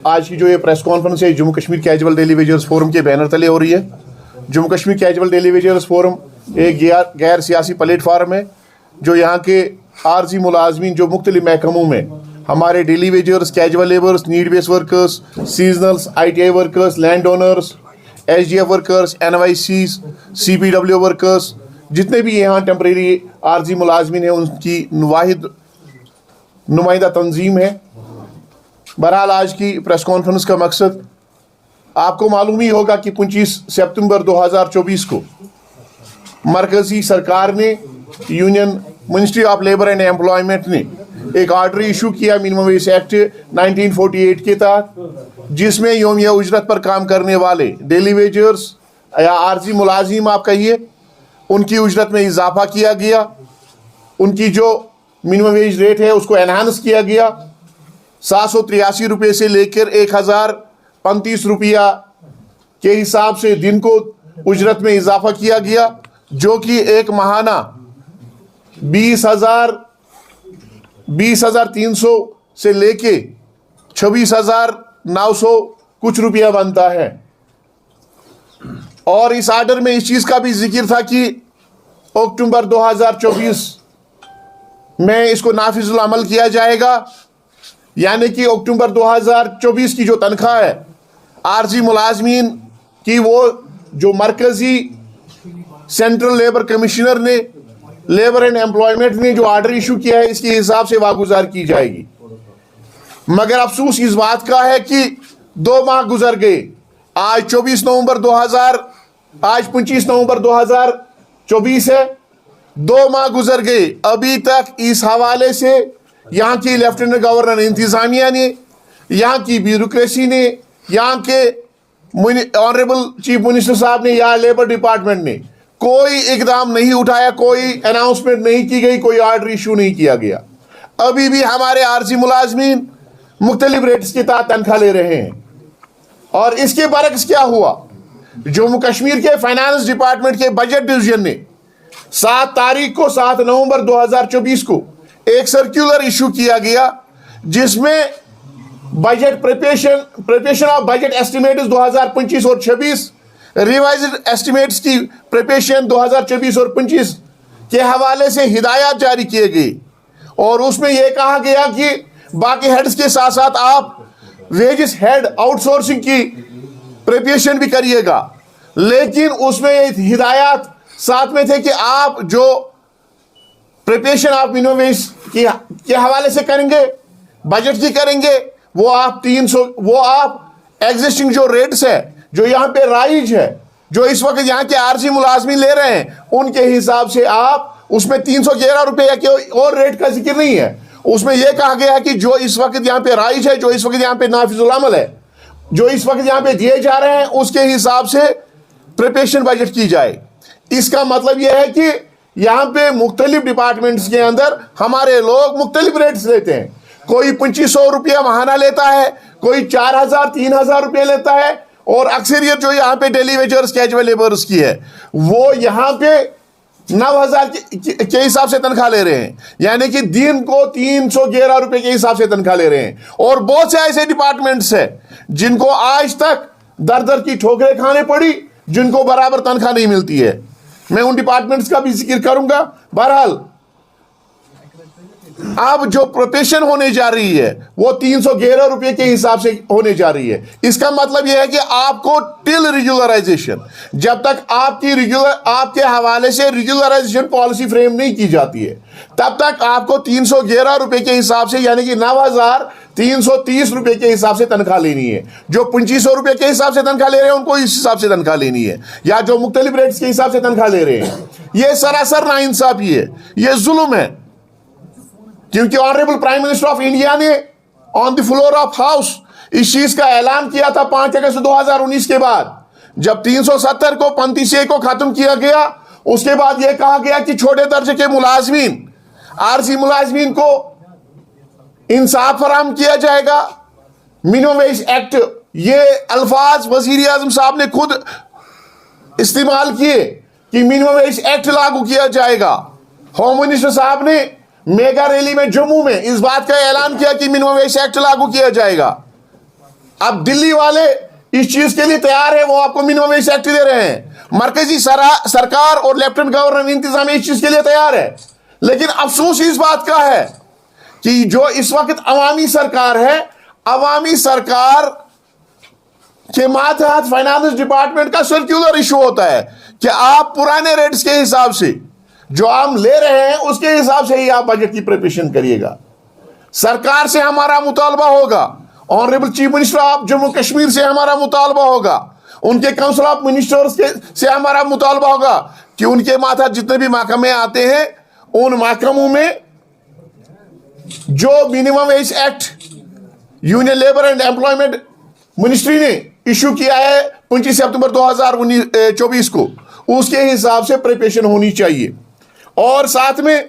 آج کی جو یہ پریس کانفرنس ہے Jammu Kashmir casual daily wagers forum کے بینر تلے ہو رہی ہے. Jammu Kashmir casual daily wagers forum ایک غیر سیاسی پلیٹ فارم ہے جو یہاں کے عارضی ملازمین جو مختلف محکموں میں ہمارے daily wagers, casual labours, need base workers, seasonals, I T I workers, land owners, S D F workers, N Y Cs, C P W workers, جتنے بھی یہاں ٹیمپریری عارضی ملازمین ہیں ان کی واحد نمائندہ تنظیم ہے. بہرحال آج کی پریس کانفرنس کا مقصد آپ کو معلوم ہی ہوگا کہ 25 سپتمبر 2024 کو مرکزی سرکار نے union ministry of labour and employment نے ایک آرڈر ایشو کیا منیمم ویج ایکٹ 1948 کے تحت، جس میں یومیہ اجرت پر کام کرنے والے ڈیلی ویجرز یا عارضی ملازم آپ کہیے ان کی اجرت میں اضافہ کیا گیا. ان کی جو منیمم ویج ریٹ ہے اس کو انہانس کیا گیا. 783 روپے سے لے کر 1035 روپیہ کے حساب سے دن کو اجرت میں اضافہ کیا گیا، جو کہ ایک ماہانہ 20,300 سے لے کے 26,900 کچھ روپیہ بنتا ہے. اور اس آرڈر میں اس چیز کا بھی ذکر تھا کہ اکتوبر 2024 میں اس کو نافذ العمل کیا جائے گا، یعنی کہ اکتوبر 2024 کی جو تنخواہ ہے عارضی ملازمین کی، وہ جو مرکزی سینٹرل لیبر کمشنر نے لیبر اینڈ ایمپلائمنٹ نے جو آرڈر ایشو کیا ہے اس کے حساب سے واگزار کی جائے گی. مگر افسوس اس بات کا ہے کہ 2 ماہ گزر گئے. آج 25 نومبر 2024 ہے. 2 ماہ گزر گئے، ابھی تک اس حوالے سے یہاں کی لیفٹیننٹ گورنر انتظامیہ نے، یہاں کی بیوروکریسی نے، یہاں کے آنریبل چیف منسٹر صاحب نے یا لیبر ڈپارٹمنٹ نے کوئی اقدام نہیں اٹھایا، کوئی اناؤنسمنٹ نہیں کی گئی، کوئی آرڈر ایشو نہیں کیا گیا. ابھی بھی ہمارے عارضی ملازمین مختلف ریٹس کے تحت تنخواہ لے رہے ہیں. اور اس کے برعکس کیا ہوا، جموں کشمیر کے فائنانس ڈپارٹمنٹ کے بجٹ ڈویژن نے 7 نومبر 2024 کو ایک سرکولر ایشو کیا گیا، جس میں budget preparation of budget estimates 2025 اور 26 ریوائزڈ ایسٹیمیٹس کی پریپریشن 2024 اور 25 کے حوالے سے ہدایات جاری کیے گئے. اور اس میں یہ کہا گیا کہ باقی ہیڈز کے ساتھ ساتھ آپ ویجز ہیڈ آؤٹ سورسنگ کی پریپریشن بھی کریے گا. لیکن اس میں ہدایات ساتھ میں تھے کہ آپ جو پریپریشن آپ منیمم ویج کے حوالے سے کریں گے، بجٹ کی کریں گے، وہ آپ ایگزسٹنگ جو ریٹس ہے جو یہاں پہ رائج ہے، جو اس وقت یہاں کے عارضی ملازمین لے رہے ہیں، ان کے حساب سے آپ اس میں 311 روپے کے اور ریٹ کا ذکر نہیں ہے. اس میں یہ کہا گیا کہ جو اس وقت یہاں پہ رائج ہے، جو اس وقت یہاں پہ نافذ العمل ہے، جو اس وقت یہاں پہ دیے جا رہے ہیں، اس کے حساب سے پریپریشن بجٹ کی جائے. اس کا مطلب یہ ہے کہ یہاں پہ مختلف ڈپارٹمنٹس کے اندر ہمارے لوگ مختلف ریٹس لیتے ہیں. کوئی 2500 روپیہ ماہانہ لیتا ہے، کوئی 4,000 3,000 روپیہ لیتا ہے. اور اکثریت جو یہاں پہ ڈیلی ویجرز کیجول لیبرز کی ہے وہ یہاں پہ 9,000 کے حساب سے تنخواہ لے رہے ہیں، یعنی کہ دن کو 311 روپے کے حساب سے تنخواہ لے رہے ہیں. اور بہت سے ایسے ڈپارٹمنٹس ہیں جن کو آج تک در کی ٹھوکریں کھانے پڑی، جن کو برابر تنخواہ نہیں ملتی ہے. میں ان ڈپارٹمنٹس کا بھی ذکر کروں گا. بہرحال اب جو پروپیشن ہونے جا رہی ہے وہ 311 روپے کے حساب سے ہونے جا رہی ہے. اس کا مطلب یہ ہے کہ آپ کو ٹل ریگولرائزیشن، جب تک آپ کے حوالے سے ریگولرائزیشن پالیسی فریم نہیں کی جاتی ہے، تب تک آپ کو 311 روپے کے حساب سے، یعنی کہ 9,330 روپے کے حساب سے تنخواہ لینی ہے. جو 2500 روپے کے حساب سے تنخواہ لے رہے ہیں ان کو اس حساب سے تنخواہ لینی ہے، یا جو مختلف ریٹس کے حساب سے تنخواہ لے رہے ہیں. یہ سراسر ناانصافی ہے، یہ ظلم ہے. کیونکہ honourable prime minister of India نے آن دی فلور آف ہاؤس اس چیز کا اعلان کیا تھا 5 اگست 2019 کے بعد، جب 370 کو 35A کو ختم کیا گیا. اس کے بعد یہ کہا گیا کہ چھوٹے درجے کے ملازمین، عارضی ملازمین کو انصاف فراہم کیا جائے گا. منیمم ویج ایکٹ، یہ الفاظ وزیر اعظم صاحب نے خود استعمال کیے کہ منیمم ویج ایکٹ لاگو کیا جائے گا. ہوم منسٹر صاحب نے میگا ریلی میں جموں میں اس بات کا اعلان کیا کہ منیمم ویج ایکٹ لاگو کیا جائے گا. اب دلی والے اس چیز کے لیے تیار ہے, وہ آپ کو منیمم ویج ایکٹ دے رہے ہیں, مرکزی سرکار اور لیفٹنٹ گورنر انتظامیہ اس چیز کے لیے تیار ہے. لیکن افسوس اس بات کا ہے کہ جو اس وقت عوامی سرکار ہے, عوامی سرکار کے ماتحت فائنانس ڈپارٹمنٹ کا سرکولر ایشو ہوتا ہے کہ آپ پرانے ریٹس کے حساب سے جو ہم لے رہے ہیں اس کے حساب سے ہی آپ بجٹ کی پریپریشن کریے گا. سرکار سے ہمارا مطالبہ ہوگا, honourable chief minister of Jammu Kashmir سے ہمارا مطالبہ ہوگا, ان کے کونسل آف منسٹرز سے ہمارا مطالبہ ہوگا کہ ان کے ماتحت جتنے بھی محکمے آتے ہیں ان محکموں میں جو minimum wage act union labour and employment ministry نے ایشو کیا ہے 25 سپتمبر 2024 کو, اس کے حساب سے پریپریشن ہونی چاہیے. اور ساتھ میں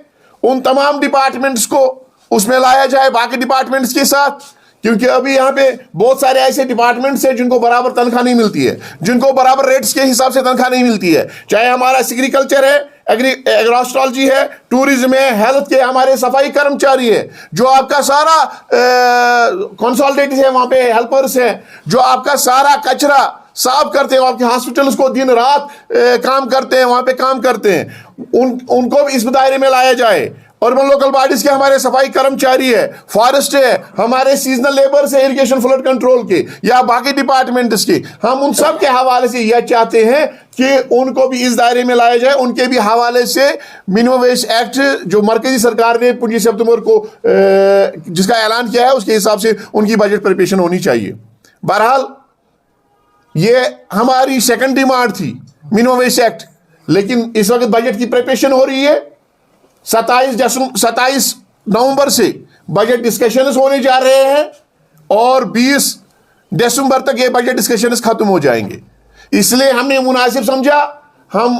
ان تمام ڈپارٹمنٹس کو اس میں لایا جائے باقی ڈپارٹمنٹس کے ساتھ, کیونکہ ابھی یہاں پہ بہت سارے ایسے ڈپارٹمنٹس ہیں جن کو برابر تنخواہ نہیں ملتی ہے, جن کو برابر ریٹس کے حساب سے تنخواہ نہیں ملتی ہے, چاہے ہمارا سیگریکلچر ہے, ایگراسٹرالوجی ہے, ٹورزم ہے, ہیلتھ کے ہمارے صفائی کرمچاری ہے, جو آپ کا سارا کنسلٹنٹس ہے, وہاں پہ ہیلپرس ہیں, جو آپ کا سارا کچرا صاف کرتے ہیں, آپ کے ہاسپٹلس کو دن رات کام کرتے ہیں, وہاں پہ کام کرتے ہیں, ان کو بھی اس دائرے میں لایا جائے. اربن لوکل باڈیز کے ہمارے صفائی کرمچاری ہے, فارسٹ ہے, ہمارے سیزنل لیبرز ہیں اریگیشن فلڈ کنٹرول کے یا باقی ڈپارٹمنٹس کے, ہم ان سب کے حوالے سے یہ چاہتے ہیں کہ ان کو بھی اس دائرے میں لایا جائے. ان کے بھی حوالے سے منیمم ویج ایکٹ جو مرکزی سرکار نے 25 سپتمبر کو جس کا اعلان کیا ہے اس کے حساب سے ان کی بجٹ پریپریشن ہونی چاہیے. بہرحال یہ ہماری سیکنڈ ڈیمانڈ تھی منیمم ویج ایکٹ, لیکن اس وقت بجٹ کی پریپریشن ہو رہی ہے. 27 نومبر سے بجٹ ڈسکشنز ہونے جا رہے ہیں اور 20 دسمبر تک یہ بجٹ ڈسکشنز ختم ہو جائیں گے. اس لیے ہم نے مناسب سمجھا ہم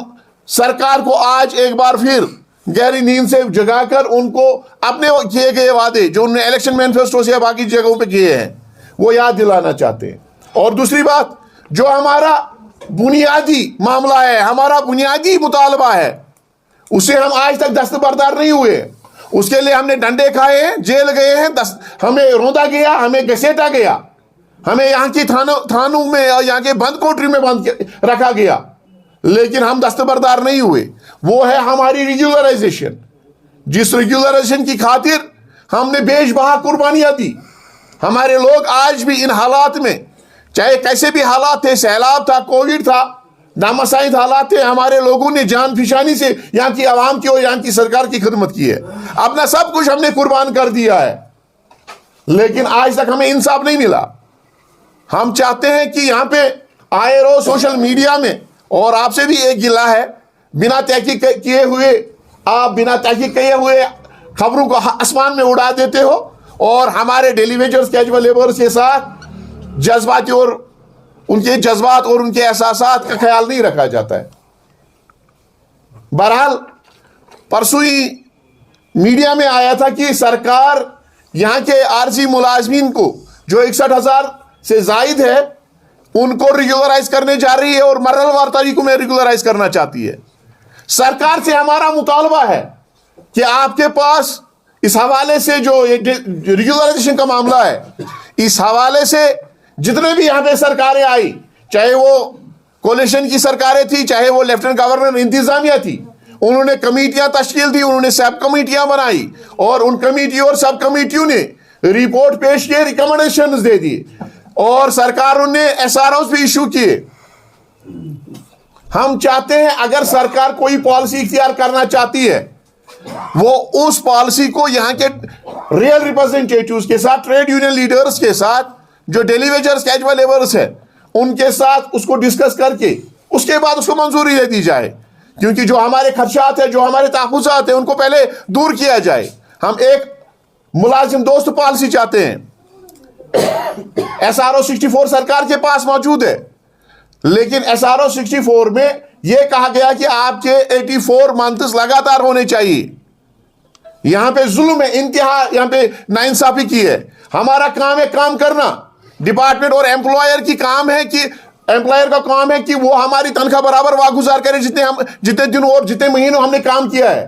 سرکار کو آج ایک بار پھر گہری نیند سے جگا کر ان کو اپنے کیے گئے وعدے جو انہوں نے الیکشن مینیفیسٹو سے باقی جگہوں پہ کیے ہیں وہ یاد دلانا چاہتے ہیں. اور دوسری بات, جو ہمارا بنیادی معاملہ ہے, ہمارا بنیادی مطالبہ ہے, اسے ہم آج تک دستبردار نہیں ہوئے. اس کے لیے ہم نے ڈنڈے کھائے ہیں, جیل گئے ہیں, ہمیں روندا گیا, ہمیں گھسیٹا گیا, ہمیں یہاں کی تھانوں میں یہاں کے بند کوٹری میں بند رکھا گیا, لیکن ہم دستبردار نہیں ہوئے. وہ ہے ہماری ریگولرائزیشن, جس ریگولرائزیشن کی خاطر ہم نے بیش بہا قربانیاں دی. ہمارے لوگ آج بھی ان حالات میں, چاہے کیسے بھی حالات تھے, سیلاب تھا, کووڈ تھا, نامساعد حالات تھے, ہمارے لوگوں نے جان فشانی سے یہاں کی عوام کی اور یہاں کی سرکار کی خدمت کی ہے. اپنا سب کچھ ہم نے قربان کر دیا ہے, لیکن آج تک ہمیں انصاف نہیں ملا. ہم چاہتے ہیں کہ یہاں پہ آئے رو سوشل میڈیا میں, اور آپ سے بھی ایک گلہ ہے, بنا تحقیق کیے ہوئے آپ بنا تحقیق کیے ہوئے خبروں کو آسمان میں اڑا دیتے ہو, اور ہمارے ڈیلی ویجرز کیجول لیبرز کے ساتھ جذباتی اور ان کے جذبات اور ان کے احساسات کا خیال نہیں رکھا جاتا ہے. بہرحال پرسوں ہی میڈیا میں آیا تھا کہ سرکار یہاں کے عارضی ملازمین کو جو 61,000 سے زائد ہے ان کو ریگولرائز کرنے جا رہی ہے اور مرحلہ وار طریقوں میں ریگولرائز کرنا چاہتی ہے. سرکار سے ہمارا مطالبہ ہے کہ آپ کے پاس اس حوالے سے جو ریگولرائزیشن کا معاملہ ہے, اس حوالے سے جتنے بھی یہاں پہ سرکاریں آئی, چاہے وہ کولیشن کی سرکاریں تھی, چاہے وہ لیفٹنٹ گورنر انتظامیہ تھی, انہوں نے کمیٹیاں تشکیل دی, انہوں نے سب کمیٹیاں بنائی, اور ان کمیٹیوں اور سب کمیٹیوں نے رپورٹ پیش کیے, ریکمنڈیشنز دے دی, اور سرکاروں نے SROs بھی ایشو کیے. ہم چاہتے ہیں اگر سرکار کوئی پالیسی اختیار کرنا چاہتی ہے وہ اس پالیسی کو یہاں کے ریئل ریپرزنٹیٹیوز کے ساتھ, ٹریڈ یونین لیڈرز کے ساتھ, جو ڈیلی ویجرز کیجول لیبرز ہیں ان کے ساتھ اس کو ڈسکس کر کے اس کے بعد اس کو منظوری دے دی جائے, کیونکہ جو ہمارے خدشات ہیں, جو ہمارے تحفظات ہیں, ان کو پہلے دور کیا جائے. ہم ایک ملازم دوست پالیسی چاہتے ہیں. SRO 64 سرکار کے پاس موجود ہے, لیکن SRO 64 میں یہ کہا گیا کہ آپ کے 84 منتھس لگاتار ہونے چاہیے. یہاں پہ ظلم ہے, انتہا یہاں پہ ناانصافی کی ہے. ہمارا کام ہے کام کرنا, ڈپارٹمنٹ اور ایمپلائر کی کام ہے کہ ایمپلائر کا کام ہے کہ وہ ہماری تنخواہ برابر واگزار کرے جتنے دنوں اور جتنے مہینوں ہم نے کام کیا ہے.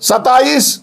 27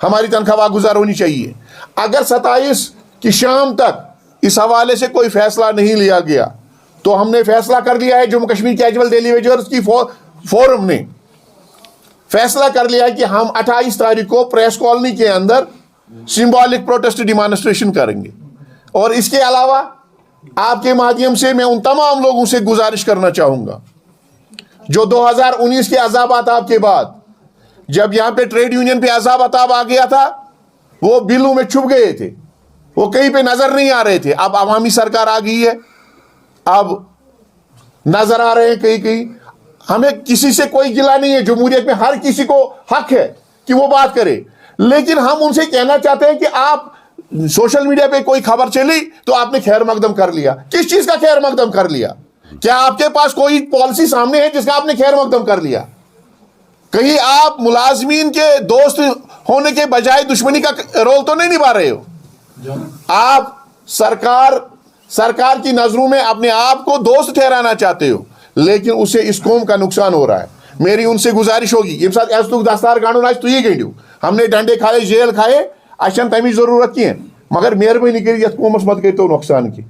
ہماری تنخواہ گزار ہونی چاہیے. اگر 27 کی شام تک اس حوالے سے کوئی فیصلہ نہیں لیا گیا تو ہم نے فیصلہ کر لیا ہے, Jammu Kashmir casual daily wagers کی فورم نے فیصلہ کر لیا ہے کہ ہم 28 تاریخ کو پریس کالونی کے اندر سمبولک پروٹیسٹ ڈیمانسٹریشن کریں گے. اور اس کے علاوہ آپ کے مادھیم سے میں ان تمام لوگوں سے گزارش کرنا چاہوں گا جو 2019 کے عذاب آتاب کے بعد جب یہاں پہ ٹریڈ یونین پہ عذاب آتاب آ گیا تھا, وہ بلوں میں چھپ گئے تھے, وہ کہیں پہ نظر نہیں آ رہے تھے. اب عوامی سرکار آ گئی ہے, اب نظر آ رہے ہیں کہیں کہیں. ہمیں کسی سے کوئی گلہ نہیں ہے, جمہوریت میں ہر کسی کو حق ہے کہ وہ بات کرے, لیکن ہم ان سے کہنا چاہتے ہیں کہ آپ سوشل میڈیا پہ کوئی خبر چلی تو آپ نے خیر مقدم کر لیا. کس چیز کا خیر مقدم کر لیا؟ کیا آپ کے پاس کوئی پالیسی سامنے ہے جس کا آپ نے خیر مقدم کر لیا؟ کہیں آپ ملازمین کے دوست ہونے کے بجائے دشمنی کا رول تو نہیں نبھا رہے ہو؟ آپ سرکار کی نظروں میں اپنے آپ کو دوست ٹھہرانا چاہتے ہو, لیکن اسے اس قوم کا نقصان ہو رہا ہے. میری ان سے گزارش ہوگی یم ساتھ ایسے دستار گانڈو آج تھی گنڈو, ہم نے ڈنڈے کھائے, جیل کھائے, اچھا تمہیں ضرورت کی, مگر مہربانی کر یتھ قومس مت کرتو نقصان کی.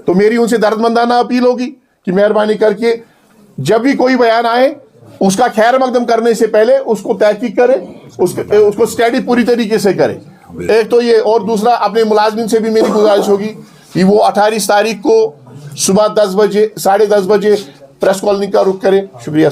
تو میری ان سے درد مندانہ اپیل ہوگی کہ مہربانی کر کے جب بھی کوئی بیان آئے اس کا خیر مقدم کرنے سے پہلے اس کو تحقیق کرے, اس کو اسٹڈی پوری طریقے سے کرے. ایک تو یہ, اور دوسرا اپنے ملازمین سے بھی میری گزارش ہوگی کہ وہ 28 تاریخ کو صبح 10 بجے 10:30 بجے پریس کالونی کا رخ کرے. شکریہ.